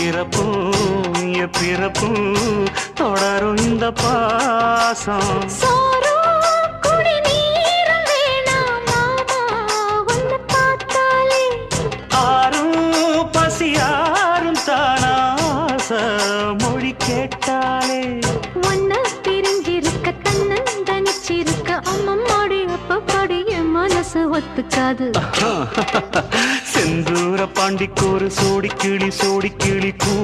இறப்பும் பிறப்பும் தொடரும் இந்த பாசம் ஆறும் பசியாரும் தானாச மொழி கேட்டாலே ஒன்ன பிரிஞ்சிருக்க தன்னந்தனிச்சிருக்க அம்மம்மாடி அப்பப்படி என் மனசு ஒத்துக்காது செந்தூர பாண்டிக்கு ஒரு சோடி கிளி கூ